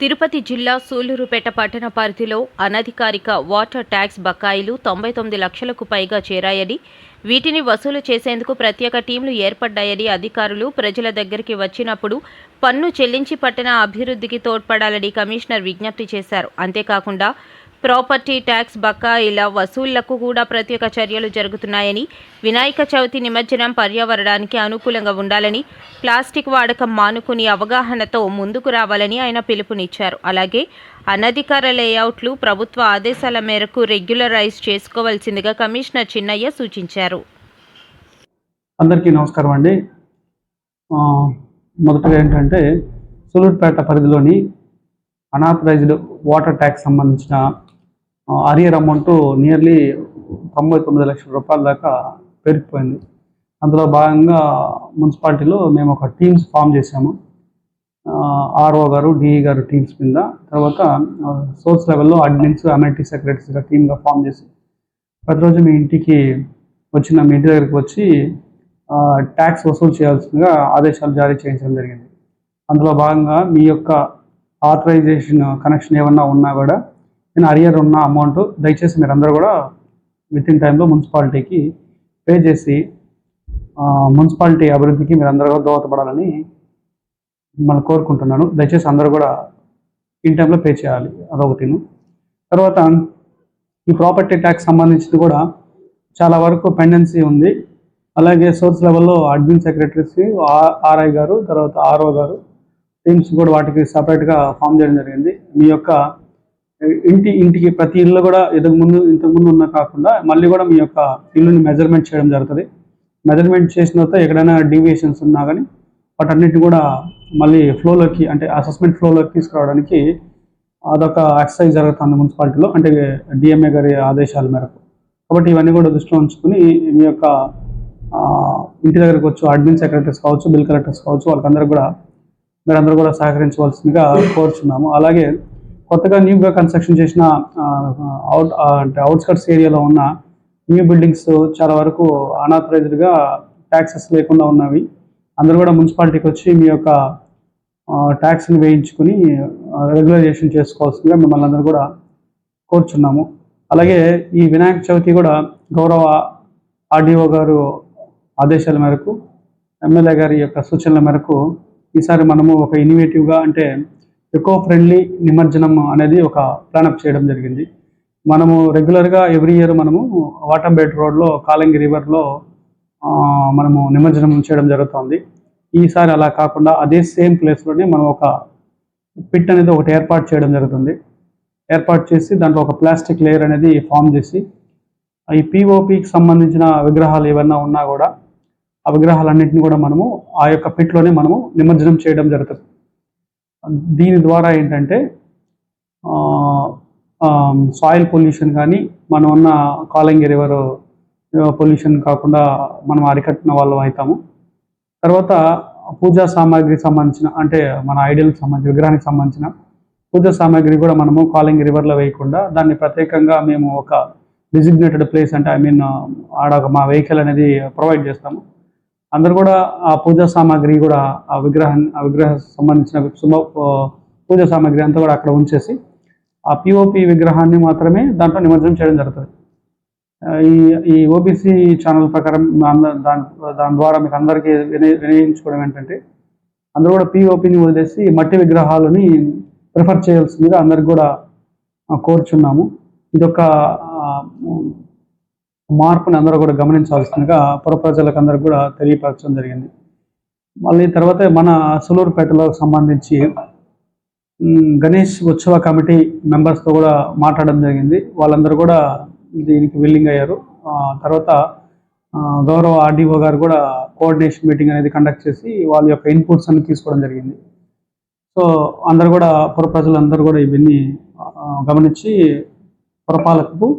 తిరుపతి జిల్లా సూళ్లూరుపేట పట్టణ పరిధిలో అనధికారిక వాటర్ ట్యాక్స్ బకాయిలు 99 లక్షలకు పైగా చేరాయని, వీటిని వసూలు చేసేందుకు ప్రత్యేక టీంలు ఏర్పడ్డాయని అధికారులు ప్రజల దగ్గరికి వచ్చినప్పుడు పన్ను చెల్లించి పట్టణ అభివృద్ధికి తోడ్పడాలని కమిషనర్ విజ్ఞప్తి చేశారు. అంతేకాకుండా ప్రాపర్టీ ట్యాక్స్ బకాయిల వసూళ్లకు కూడా ప్రత్యేక చర్యలు జరుగుతున్నాయని, వినాయక చవితి నిమజ్జనం పర్యావరణానికి అనుకూలంగా ఉండాలని, ప్లాస్టిక్ వాడకం మానుకుని అవగాహనతో ముందుకు రావాలని ఆయన పిలుపునిచ్చారు. అలాగే అనధికార లేఅవుట్లు ప్రభుత్వ ఆదేశాల మేరకు రెగ్యులరైజ్ చేసుకోవాల్సిందిగా కమిషనర్ చిన్నయ్య సూచించారు. అందరికీ నమస్కారం అండి. మొదటగా ఏంటంటే సూళ్లూరుపేట పరిధిలోని అనాథరైజ్డ్ వాటర్ ట్యాక్స్ సంబంధించిన అరియర్ అమౌంట్ నియర్లీ 99 లక్షల రూపాయల దాకా పెరిగిపోయింది. అందులో భాగంగా మున్సిపాలిటీలో మేము ఒక టీమ్స్ ఫామ్ చేశాము. ఆర్ఓ గారు, డిఈ గారు టీమ్స్ కింద, తర్వాత సోర్స్ లెవెల్లో అడ్మిన్స్, అమ్యూనిటీ సెక్రటరీస్గా టీమ్గా ఫామ్ చేసి ప్రతిరోజు మీ ఇంటి దగ్గరికి వచ్చి ట్యాక్స్ వసూలు చేయాల్సిందిగా ఆదేశాలు జారీ చేయించడం జరిగింది. అందులో భాగంగా మీ యొక్క ఆథరైజేషన్ కనెక్షన్ ఏమన్నా ఉన్నా కూడా నేను అరియర్ ఉన్న అమౌంట్ దయచేసి మీరందరూ కూడా విత్ ఇన్ టైంలో మున్సిపాలిటీకి పే చేసి మున్సిపాలిటీ అభివృద్ధికి మీరందరూ కూడా దోహదపడాలని మిమ్మల్ని కోరుకుంటున్నాను. దయచేసి అందరూ కూడా ఇన్ టైంలో పే చేయాలి, అదొకటిను. తర్వాత ఈ ప్రాపర్టీ ట్యాక్స్ సంబంధించింది కూడా చాలా వరకు పెండెన్సీ ఉంది. అలాగే సోర్స్ లెవెల్లో అడ్మిన్ సెక్రటరీస్, ఆర్ఐ గారు, తర్వాత ఆర్ఓ గారు టీమ్స్ కూడా వాటికి సపరేట్గా ఫామ్ చేయడం జరిగింది. మీ యొక్క ఇంటికి ప్రతి ఇల్లు కూడా ఇంతకుముందు ఉన్న కాకుండా మళ్ళీ కూడా మీ యొక్క ఇల్లుని మెజర్మెంట్ చేయడం జరుగుతుంది. మెజర్మెంట్ చేసిన తర్వాత ఎక్కడైనా డీవియేషన్స్ ఉన్నా కానీ వాటన్నిటిని కూడా మళ్ళీ ఫ్లోలోకి, అంటే అసెస్మెంట్ ఫ్లోలోకి తీసుకురావడానికి అదొక ఎక్సర్సైజ్ జరుగుతుంది మున్సిపాలిటీలో, అంటే డిఎంఏ గారి ఆదేశాల మేరకు. కాబట్టి ఇవన్నీ కూడా దృష్టిలో ఉంచుకుని మీ యొక్క ఇంటి దగ్గరకు వచ్చి అడ్మిన్ సెక్రటరీస్ కావచ్చు, బిల్ కలెక్టర్స్ కావచ్చు, వాళ్ళకందరూ కూడా మీరందరూ కూడా సహకరించవలసిందిగా కోరుచున్నాము. అలాగే కొత్తగా న్యూగా కన్స్ట్రక్షన్ చేసిన అంటే అవుట్స్కట్స్ ఏరియాలో ఉన్న న్యూ బిల్డింగ్స్ చాలా వరకు అనాథరైజ్డ్గా ట్యాక్సెస్ లేకుండా ఉన్నవి. అందరూ కూడా మున్సిపాలిటీకి వచ్చి మీ యొక్క ట్యాక్స్ని వేయించుకుని రెగ్యులరైజేషన్ చేసుకోవాల్సిందిగా మిమ్మల్ని అందరూ కూడా కోరుచున్నాము. అలాగే ఈ వినాయక చవితి కూడా గౌరవ ఆర్డీఓ గారు ఆదేశాల మేరకు, ఎమ్మెల్యే గారి యొక్క సూచనల మేరకు ఈసారి మనము ఒక ఇన్నోవేటివ్గా, అంటే ఎకో ఫ్రెండ్లీ నిమజ్జనం అనేది ఒక ప్లానప్ చేయడం జరిగింది. మనము రెగ్యులర్గా ఎవ్రీ ఇయర్ మనము వాటంబేట్ రోడ్లో కాలంగి రివర్లో మనము నిమజ్జనం చేయడం జరుగుతుంది. ఈసారి అలా కాకుండా అదే సేమ్ ప్లేస్లోనే మనం ఒక పిట్ అనేది ఒకటి ఏర్పాటు చేయడం జరుగుతుంది. ఏర్పాటు చేసి దాంట్లో ఒక ప్లాస్టిక్ లేయర్ అనేది ఫామ్ చేసి ఈ పిఓపికి సంబంధించిన విగ్రహాలు ఏమన్నా ఉన్నా కూడా ఆ విగ్రహాలన్నింటినీ కూడా మనము ఆ యొక్క పిట్లోనే మనము నిమజ్జనం చేయడం జరుగుతుంది. దీని ద్వారా ఏంటంటే సాయిల్ పొల్యూషన్ కానీ, మనం ఉన్న కాలంగి రివర్ పొల్యూషన్ కాకుండా మనం అరికట్టిన వాళ్ళం అవుతాము. తర్వాత పూజా సామాగ్రికి సంబంధించిన, అంటే మన ఐడియల్కి సంబంధించిన, విగ్రహానికి సంబంధించిన పూజా సామాగ్రి కూడా మనము కాలంగి రివర్లో వేయకుండా దాన్ని ప్రత్యేకంగా మేము ఒక డిజిగ్నేటెడ్ ప్లేస్, అంటే ఆడ మా వెహికల్ అనేది ప్రొవైడ్ చేస్తాము. అందరూ కూడా ఆ పూజా సామాగ్రి కూడా ఆ విగ్రహ సంబంధించిన పూజా సామాగ్రి అంతా కూడా అక్కడ ఉంచేసి ఆ పిఓపి విగ్రహాన్ని మాత్రమే దాంట్లో నిమజ్జనం చేయడం జరుగుతుంది. ఈ ఓబీసీ ఛానల్ ప్రకారం దాని ద్వారా మీకు అందరికీ వినియోగించుకోవడం ఏంటంటే, అందరూ కూడా పిఓపిని వదిలేసి మట్టి విగ్రహాలని ప్రిఫర్ చేయాల్సిందిగా అందరికి కూడా కోరుచున్నాము. ఇదొక మార్పుని అందరూ కూడా గమనించాల్సిందిగా పుర ప్రజలకు అందరికి కూడా తెలియపరచడం జరిగింది. మళ్ళీ తర్వాత మన సూళ్లూరుపేటలో సంబంధించి గణేష్ ఉత్సవ కమిటీ మెంబర్స్తో కూడా మాట్లాడడం జరిగింది. వాళ్ళందరూ కూడా దీనికి విల్లింగ్ అయ్యారు. తర్వాత గౌరవ ఆర్డీఓ గారు కూడా కోఆర్డినేషన్ మీటింగ్ అనేది కండక్ట్ చేసి వాళ్ళ యొక్క ఇన్పుట్స్ అన్ని తీసుకోవడం జరిగింది. సో అందరూ కూడా పుర ప్రజలందరూ కూడా ఇవన్నీ గమనించి పురపాలకకు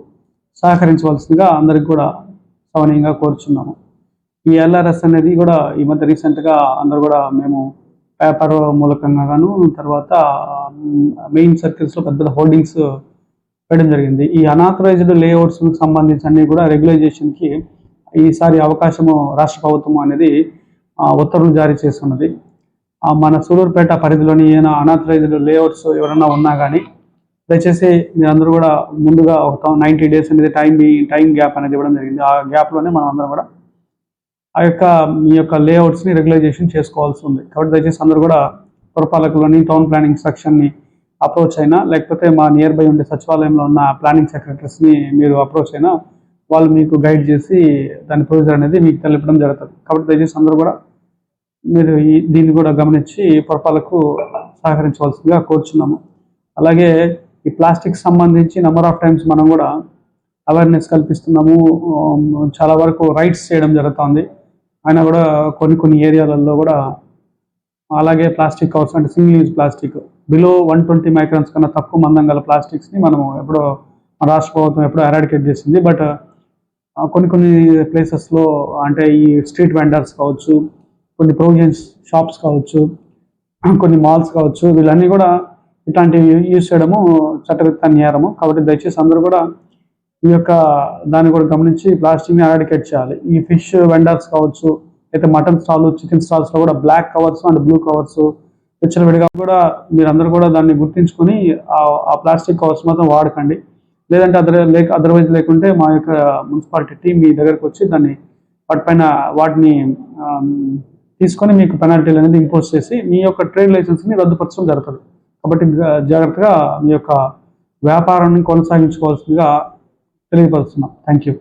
సహకరించవలసిందిగా అందరికి కూడా సవనీయంగా కోరుచున్నాము. ఈ ఎల్ఆర్ఎస్ అనేది కూడా ఈ మధ్య రీసెంట్గా అందరూ కూడా మేము పేపర్ మూలకంగా గాను, తర్వాత మెయిన్ సర్కిల్స్లో పెద్ద హోర్డింగ్స్ వేయడం జరిగింది. ఈ అనాథరైజ్డ్ లేఅవుట్స్కి సంబంధించి అన్ని కూడా రెగ్యులైజేషన్కి ఈసారి అవకాశము రాష్ట్ర ప్రభుత్వం అనేది ఉత్తర్వులు జారీ చేస్తున్నది. మన సూలూరుపేట పరిధిలోని ఏమైనా అనాథరైజ్డ్ లేఅవుట్స్ ఎవరైనా ఉన్నా కానీ దయచేసి మీరందరూ కూడా ముందుగా ఒక 90 days అనేది టైం గ్యాప్ అనేది ఇవ్వడం జరిగింది. ఆ గ్యాప్లోనే మనం అందరం కూడా ఆ యొక్క మీ యొక్క లేఅవుట్స్ని రెగ్యులైజేషన్ చేసుకోవాల్సి ఉంది. కాబట్టి దయచేసి అందరూ కూడా పురపాలకులని టౌన్ ప్లానింగ్ సెక్షన్ని అప్రోచ్ అయినా, లేకపోతే మా నియర్ బై ఉండే సచివాలయంలో ఉన్న ప్లానింగ్ సెక్రటరీస్ని మీరు అప్రోచ్ అయినా వాళ్ళు మీకు గైడ్ చేసి దాని ప్రొసీజర్ అనేది మీకు తెలపడం జరుగుతుంది. కాబట్టి దయచేసి అందరూ కూడా మీరు దీన్ని కూడా గమనించి పురపాలకు సహకరించవలసిందిగా కోరుచున్నాము. అలాగే ఈ ప్లాస్టిక్ సంబంధించి నెంబర్ ఆఫ్ టైమ్స్ మనం కూడా అవేర్నెస్ కల్పిస్తున్నాము, చాలా వరకు రైడ్స్ చేయడం జరుగుతుంది. అయినా కూడా కొన్ని ఏరియాలలో కూడా అలాగే ప్లాస్టిక్ కవర్స్ అంటే single use plastic below 120 microns కన్నా తక్కువ మందం గల ప్లాస్టిక్స్ని మనము ఎప్పుడో మన రాష్ట్ర ప్రభుత్వం ఎప్పుడో ఎరాడికేట్ చేసింది. బట్ కొన్ని ప్లేసెస్లో అంటే ఈ స్ట్రీట్ వెండర్స్ కావచ్చు, కొన్ని ప్రొవిజన్స్ షాప్స్ కావచ్చు, కొన్ని మాల్స్ కావచ్చు, వీళ్ళన్నీ కూడా ఇట్లాంటివి యూజ్ చేయడము చట్టరీత్యా నేరము. కాబట్టి దయచేసి అందరూ కూడా ఈ యొక్క దాన్ని కూడా గమనించి ప్లాస్టిక్ని ఎరాడికేట్ చేయాలి. ఈ ఫిష్ వెండర్స్ కావచ్చు, అయితే మటన్ స్టాల్, చికెన్ స్టాల్స్లో కూడా black covers and blue covers విచ్చలవిడిగా కూడా మీరందరూ కూడా దాన్ని గుర్తించుకొని ఆ ప్లాస్టిక్ కవర్స్ మాత్రం వాడకండి. లేదంటే అదర్వైజ్ లేకుంటే మా యొక్క మున్సిపాలిటీ టీం మీ దగ్గరకు వచ్చి వాటిని తీసుకొని మీకు పెనాల్టీలు అనేది ఇంపోజ్ చేసి మీ యొక్క ట్రేడ్ లైసెన్స్ని రద్దుపరచడం జరుగుతుంది. కాబట్టి జాగ్రత్తగా మీ యొక్క వ్యాపారాన్ని కొనసాగించుకోవాల్సిందిగా తెలియపరుస్తున్నాం. Thank you.